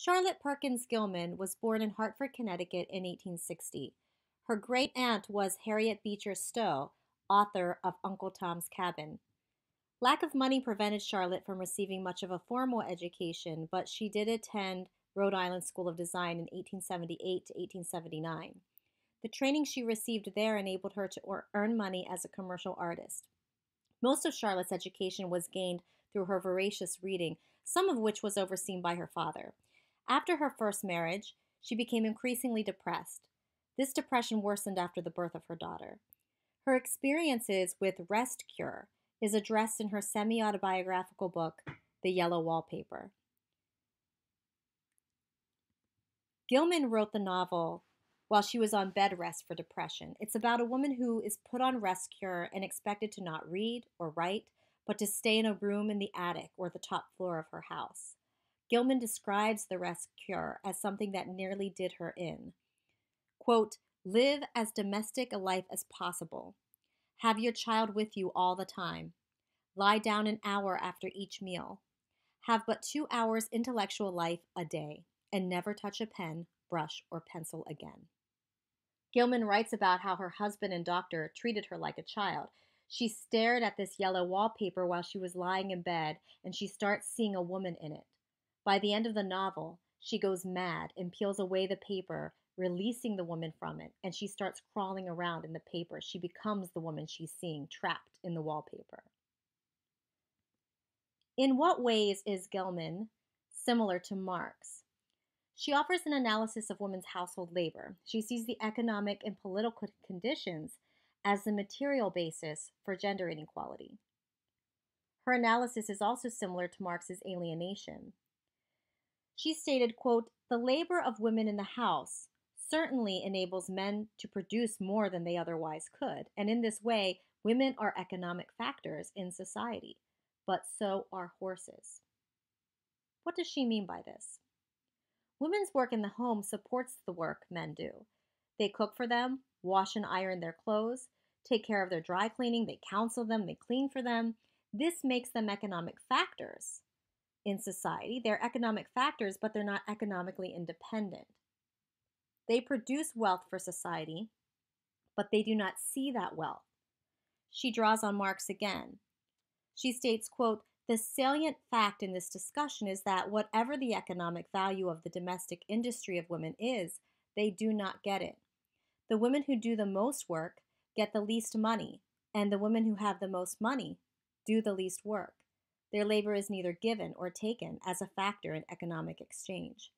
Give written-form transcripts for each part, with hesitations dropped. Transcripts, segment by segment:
Charlotte Perkins Gilman was born in Hartford, Connecticut in 1860. Her great aunt was Harriet Beecher Stowe, author of Uncle Tom's Cabin. Lack of money prevented Charlotte from receiving much of a formal education, but she did attend Rhode Island School of Design in 1878 to 1879. The training she received there enabled her to earn money as a commercial artist. Most of Charlotte's education was gained through her voracious reading, some of which was overseen by her father. After her first marriage, she became increasingly depressed. This depression worsened after the birth of her daughter. Her experiences with rest cure is addressed in her semi-autobiographical book, The Yellow Wallpaper. Gelman wrote the novel while she was on bed rest for depression. It's about a woman who is put on rest cure and expected to not read or write, but to stay in a room in the attic or the top floor of her house. Gelman describes the rest cure as something that nearly did her in. Quote, live as domestic a life as possible. Have your child with you all the time. Lie down an hour after each meal. Have but 2 hours intellectual life a day, and never touch a pen, brush, or pencil again. Gelman writes about how her husband and doctor treated her like a child. She stared at this yellow wallpaper while she was lying in bed, and she starts seeing a woman in it. By the end of the novel, she goes mad and peels away the paper, releasing the woman from it, and she starts crawling around in the paper. She becomes the woman she's seeing, trapped in the wallpaper. In what ways is Gelman similar to Marx? She offers an analysis of women's household labor. She sees the economic and political conditions as the material basis for gender inequality. Her analysis is also similar to Marx's alienation. She stated, quote, the labor of women in the house certainly enables men to produce more than they otherwise could, and in this way, women are economic factors in society, but so are horses. What does she mean by this? Women's work in the home supports the work men do. They cook for them, wash and iron their clothes, take care of their dry cleaning, they counsel them, they clean for them. This makes them economic factors in society. They're economic factors, but they're not economically independent. They produce wealth for society, but they do not see that wealth. She draws on Marx again. She states, quote, the salient fact in this discussion is that whatever the economic value of the domestic industry of women is, they do not get it. The women who do the most work get the least money, and the women who have the most money do the least work. Their labor is neither given or taken as a factor in economic exchange.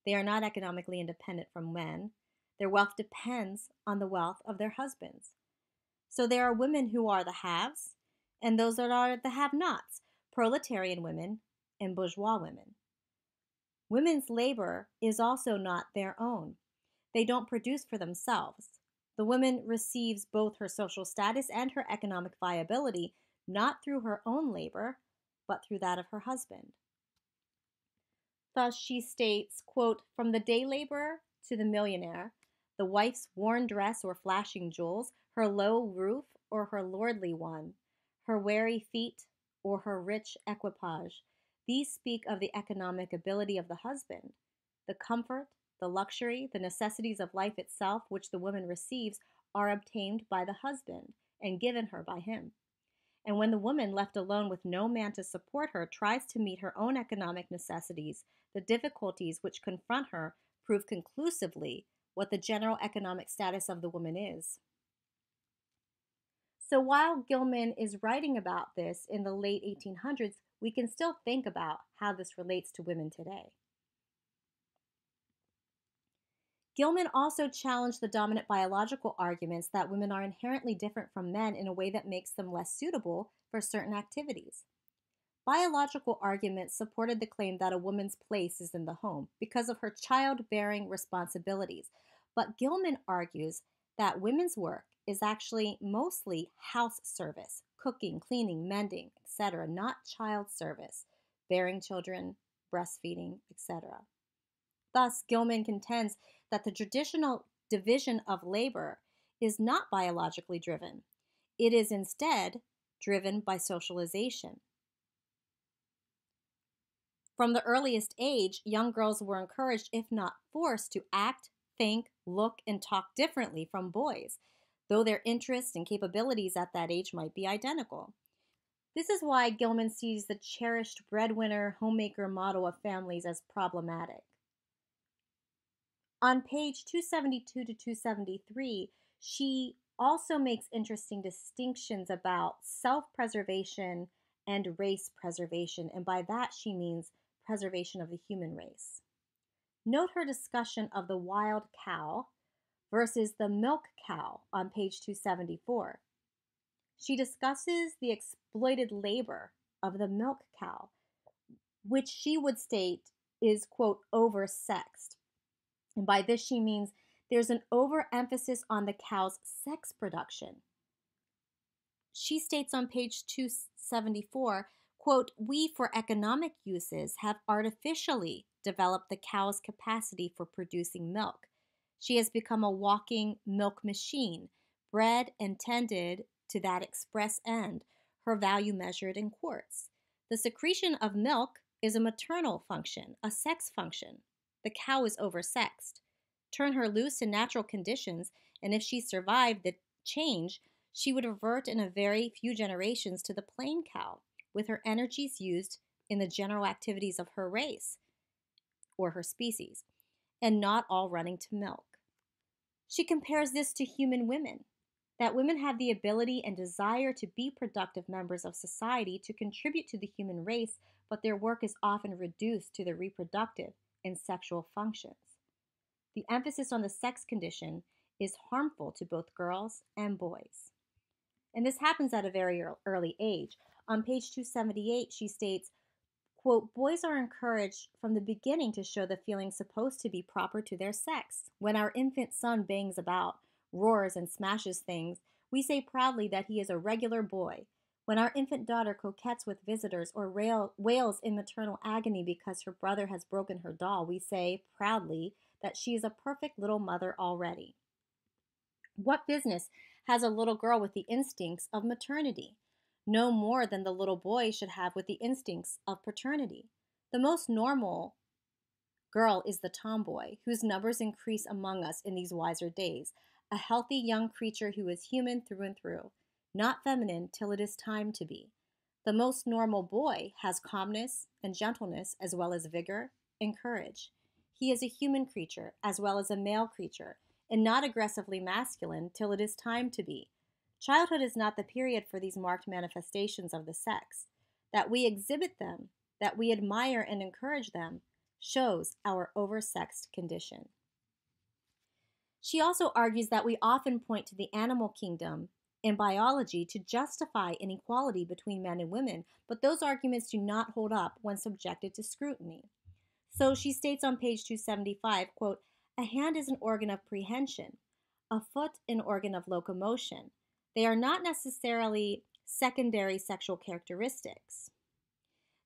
They are not economically independent from men. Their wealth depends on the wealth of their husbands. So there are women who are the haves, and those that are the have-nots, proletarian women and bourgeois women. Women's labor is also not their own. They don't produce for themselves. The woman receives both her social status and her economic viability, not through her own labor, but through that of her husband. Thus, she states, quote, from the day laborer to the millionaire, the wife's worn dress or flashing jewels, her low roof or her lordly one, her weary feet or her rich equipage, these speak of the economic ability of the husband. The comfort, the luxury, the necessities of life itself which the woman receives are obtained by the husband and given her by him. And when the woman, left alone with no man to support her, tries to meet her own economic necessities, the difficulties which confront her prove conclusively what the general economic status of the woman is. So while Gelman is writing about this in the late 1800s, we can still think about how this relates to women today. Gelman also challenged the dominant biological arguments that women are inherently different from men in a way that makes them less suitable for certain activities. Biological arguments supported the claim that a woman's place is in the home because of her childbearing responsibilities, but Gelman argues that women's work is actually mostly house service, cooking, cleaning, mending, etc., not child service, bearing children, breastfeeding, etc. Thus, Gelman contends that the traditional division of labor is not biologically driven. It is instead driven by socialization. From the earliest age, young girls were encouraged, if not forced, to act, think, look, and talk differently from boys, though their interests and capabilities at that age might be identical. This is why Gilman sees the cherished breadwinner, homemaker model of families as problematic. On page 272 to 273, she also makes interesting distinctions about self preservation and race preservation, and by that she means preservation of the human race. Note her discussion of the wild cow versus the milk cow on page 274. She discusses the exploited labor of the milk cow, which she would state is, quote, oversexed. And by this she means there's an overemphasis on the cow's sex production. She states on page 274, quote, we for economic uses have artificially developed the cow's capacity for producing milk. She has become a walking milk machine, bred and tended to that express end, her value measured in quarts. The secretion of milk is a maternal function, a sex function. The cow is oversexed. Turn her loose in natural conditions, and if she survived the change, she would revert in a very few generations to the plain cow, with her energies used in the general activities of her race or her species, and not all running to milk. She compares this to human women, that women have the ability and desire to be productive members of society, to contribute to the human race, but their work is often reduced to the reproductive and sexual functions. The emphasis on the sex condition is harmful to both girls and boys. And this happens at a very early age. On page 278, she states, quote, boys are encouraged from the beginning to show the feelings supposed to be proper to their sex. When our infant son bangs about, roars, and smashes things, we say proudly that he is a regular boy. When our infant daughter coquettes with visitors or wails in maternal agony because her brother has broken her doll, we say proudly that she is a perfect little mother already. What business has a little girl with the instincts of maternity? No more than the little boy should have with the instincts of paternity. The most normal girl is the tomboy, whose numbers increase among us in these wiser days, a healthy young creature who is human through and through, not feminine till it is time to be. The most normal boy has calmness and gentleness as well as vigor and courage. He is a human creature as well as a male creature, and not aggressively masculine till it is time to be. Childhood is not the period for these marked manifestations of the sex. That we exhibit them, that we admire and encourage them, shows our oversexed condition. She also argues that we often point to the animal kingdom in biology to justify inequality between men and women, but those arguments do not hold up when subjected to scrutiny. So she states on page 275, quote, a hand is an organ of prehension, a foot an organ of locomotion. They are not necessarily secondary sexual characteristics.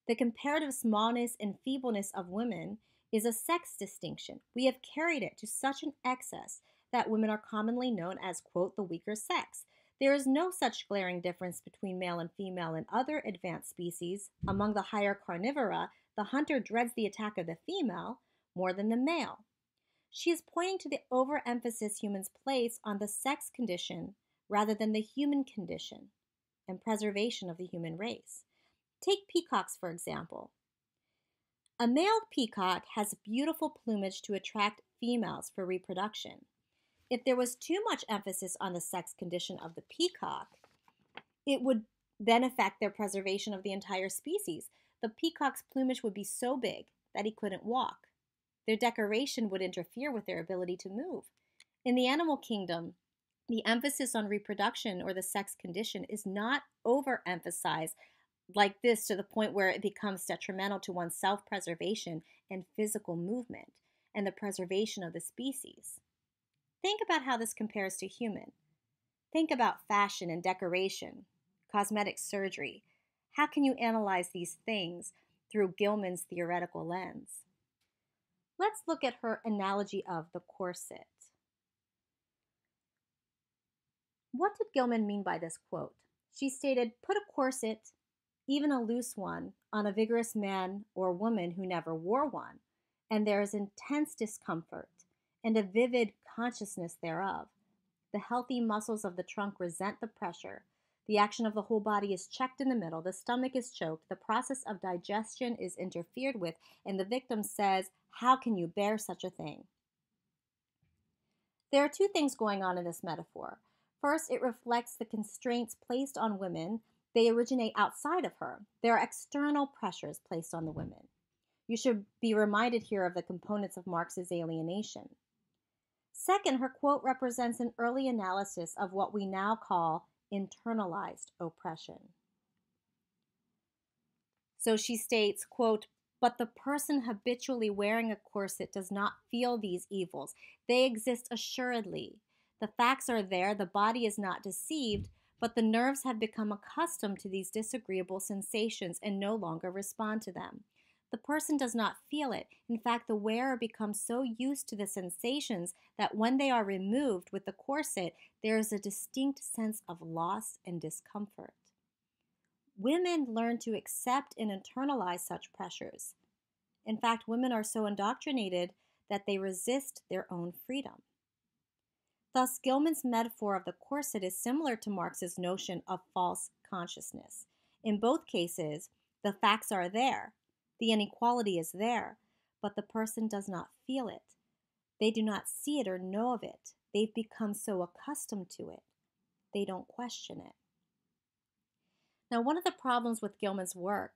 The comparative smallness and feebleness of women is a sex distinction. We have carried it to such an excess that women are commonly known as, quote, the weaker sex. There is no such glaring difference between male and female in other advanced species. Among the higher carnivora, the hunter dreads the attack of the female more than the male. She is pointing to the overemphasis humans place on the sex condition rather than the human condition and preservation of the human race. Take peacocks, for example. A male peacock has beautiful plumage to attract females for reproduction. If there was too much emphasis on the sex condition of the peacock, it would then affect their preservation of the entire species. The peacock's plumage would be so big that he couldn't walk. Their decoration would interfere with their ability to move. In the animal kingdom, the emphasis on reproduction or the sex condition is not overemphasized like this to the point where it becomes detrimental to one's self-preservation and physical movement and the preservation of the species. Think about how this compares to human. Think about fashion and decoration, cosmetic surgery. How can you analyze these things through Gilman's theoretical lens? Let's look at her analogy of the corset. What did Gelman mean by this quote? She stated, put a corset even a loose one, on a vigorous man or woman who never wore one, and there is intense discomfort and a vivid consciousness thereof. The healthy muscles of the trunk resent the pressure. The action of the whole body is checked in the middle. The stomach is choked. The process of digestion is interfered with, and the victim says, "How can you bear such a thing?" There are two things going on in this metaphor. First, it reflects the constraints placed on women. They originate outside of her. There are external pressures placed on the women. You should be reminded here of the components of Marx's alienation. Second, her quote represents an early analysis of what we now call internalized oppression. So she states, quote, "But the person habitually wearing a corset does not feel these evils. They exist assuredly. The facts are there, the body is not deceived, but the nerves have become accustomed to these disagreeable sensations and no longer respond to them. The person does not feel it. In fact, the wearer becomes so used to the sensations that when they are removed with the corset, there is a distinct sense of loss and discomfort. Women learn to accept and internalize such pressures. In fact, women are so indoctrinated that they resist their own freedom." Thus, Gilman's metaphor of the corset is similar to Marx's notion of false consciousness. In both cases, the facts are there, the inequality is there, but the person does not feel it. They do not see it or know of it. They've become so accustomed to it, they don't question it. Now, one of the problems with Gilman's work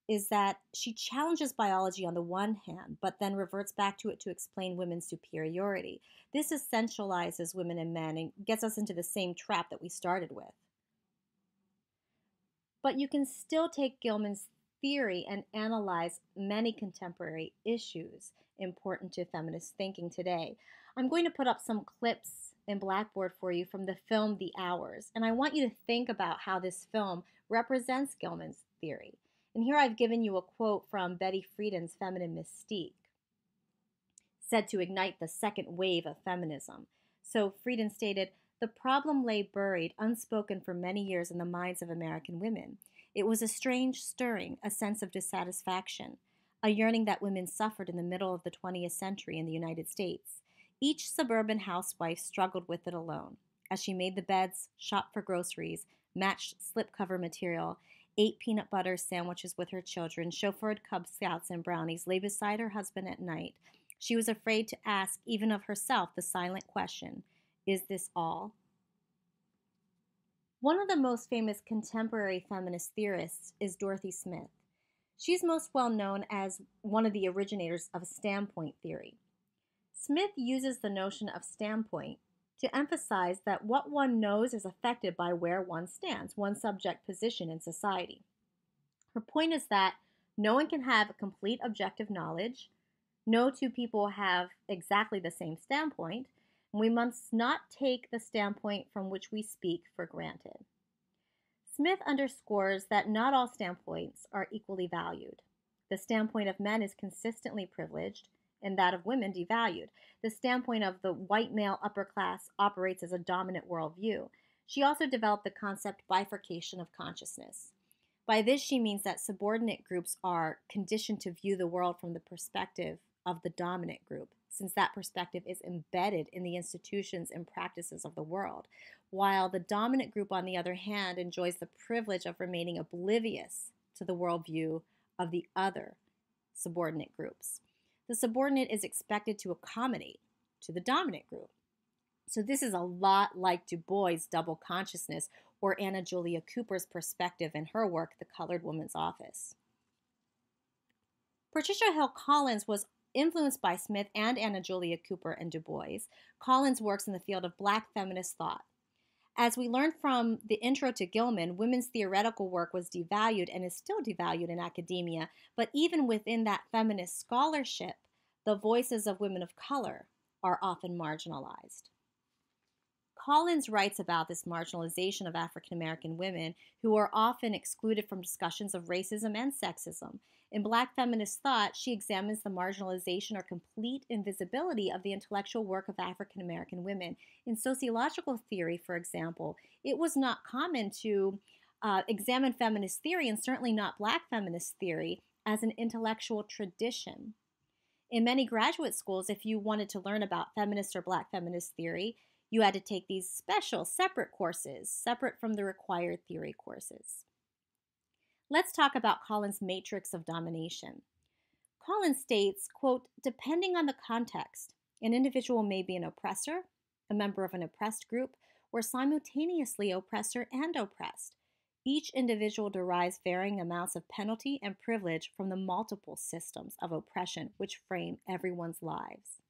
is that she challenges biology on the one hand, but then reverts back to it to explain women's superiority. This essentializes women and men and gets us into the same trap that we started with. But you can still take Gilman's theory and analyze many contemporary issues important to feminist thinking today. I'm going to put up some clips in Blackboard for you from the film The Hours, and I want you to think about how this film represents Gilman's theory. And here I've given you a quote from Betty Friedan's Feminine Mystique, said to ignite the second wave of feminism. So Friedan stated, "The problem lay buried, unspoken for many years in the minds of American women. It was a strange stirring, a sense of dissatisfaction, a yearning that women suffered in the middle of the 20th century in the United States. Each suburban housewife struggled with it alone, as she made the beds, shopped for groceries, matched slipcover material, ate peanut butter sandwiches with her children, chauffeured Cub Scouts and brownies, lay beside her husband at night. She was afraid to ask, even of herself, the silent question, is this all?" One of the most famous contemporary feminist theorists is Dorothy Smith. She's most well known as one of the originators of standpoint theory. Smith uses the notion of standpoint to emphasize that what one knows is affected by where one stands, one's subject position in society. Her point is that no one can have complete objective knowledge, no two people have exactly the same standpoint, and we must not take the standpoint from which we speak for granted. Smith underscores that not all standpoints are equally valued. The standpoint of men is consistently privileged, and that of women devalued. The standpoint of the white male upper class operates as a dominant worldview. She also developed the concept bifurcation of consciousness. By this, she means that subordinate groups are conditioned to view the world from the perspective of the dominant group, since that perspective is embedded in the institutions and practices of the world, while the dominant group, on the other hand, enjoys the privilege of remaining oblivious to the worldview of the other subordinate groups. The subordinate is expected to accommodate to the dominant group. So this is a lot like Du Bois' double consciousness, or Anna Julia Cooper's perspective in her work, The Colored Woman's Office. Patricia Hill Collins was influenced by Smith and Anna Julia Cooper and Du Bois. Collins works in the field of Black feminist thought. As we learned from the intro to Gilman, women's theoretical work was devalued and is still devalued in academia, but even within that feminist scholarship, the voices of women of color are often marginalized. Collins writes about this marginalization of African American women who are often excluded from discussions of racism and sexism. In Black feminist thought, she examines the marginalization or complete invisibility of the intellectual work of African American women. In sociological theory, for example, it was not common to examine feminist theory, and certainly not Black feminist theory, as an intellectual tradition. In many graduate schools, if you wanted to learn about feminist or Black feminist theory, you had to take these special, separate courses, separate from the required theory courses. Let's talk about Collins' matrix of domination. Collins states, quote, depending on the context, an individual may be an oppressor, a member of an oppressed group, or simultaneously oppressor and oppressed. Each individual derives varying amounts of penalty and privilege from the multiple systems of oppression which frame everyone's lives.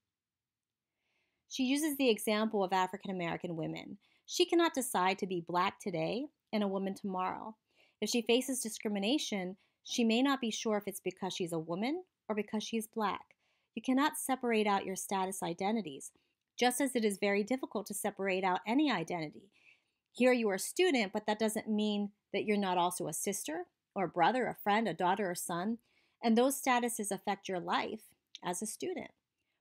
She uses the example of African American women. She cannot decide to be Black today and a woman tomorrow. If she faces discrimination, she may not be sure if it's because she's a woman or because she's Black. You cannot separate out your status identities, just as it is very difficult to separate out any identity. Here you are a student, but that doesn't mean that you're not also a sister or a brother, a friend, a daughter or son, and those statuses affect your life as a student.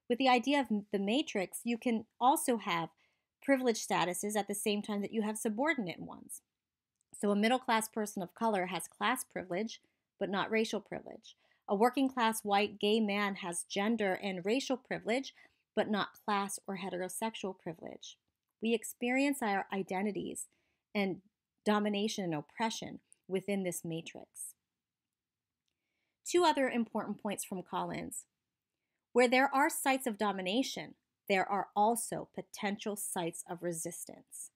With the idea of the matrix, you can also have privileged statuses at the same time that you have subordinate ones. So a middle-class person of color has class privilege, but not racial privilege. A working-class white gay man has gender and racial privilege, but not class or heterosexual privilege. We experience our identities and domination and oppression within this matrix. Two other important points from Collins. Where there are sites of domination, there are also potential sites of resistance.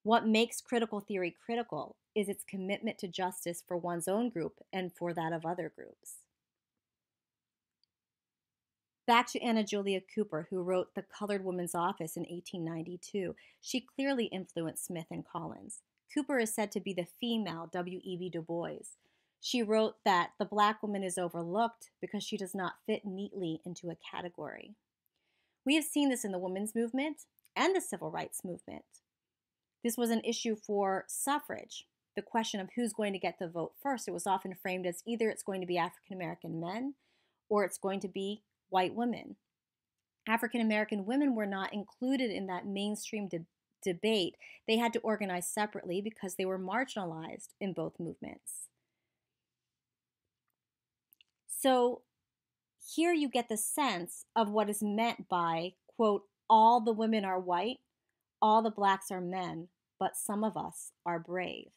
What makes critical theory critical is its commitment to justice for one's own group and for that of other groups. Back to Anna Julia Cooper, who wrote The Colored Woman's Office in 1892. She clearly influenced Smith and Collins. Cooper is said to be the female W.E.B. Du Bois. She wrote that the Black woman is overlooked because she does not fit neatly into a category. We have seen this in the women's movement and the civil rights movement. This was an issue for suffrage. The question of who's going to get the vote first, it was often framed as either it's going to be African American men or it's going to be white women. African American women were not included in that mainstream debate. They had to organize separately because they were marginalized in both movements. So here you get the sense of what is meant by, quote, all the women are white, all the Blacks are men, but some of us are brave.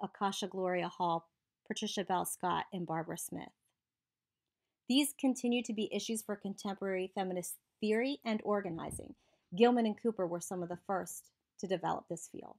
Akasha Gloria Hall, Patricia Bell Scott, and Barbara Smith. These continue to be issues for contemporary feminist theory and organizing. Gilman and Cooper were some of the first to develop this field.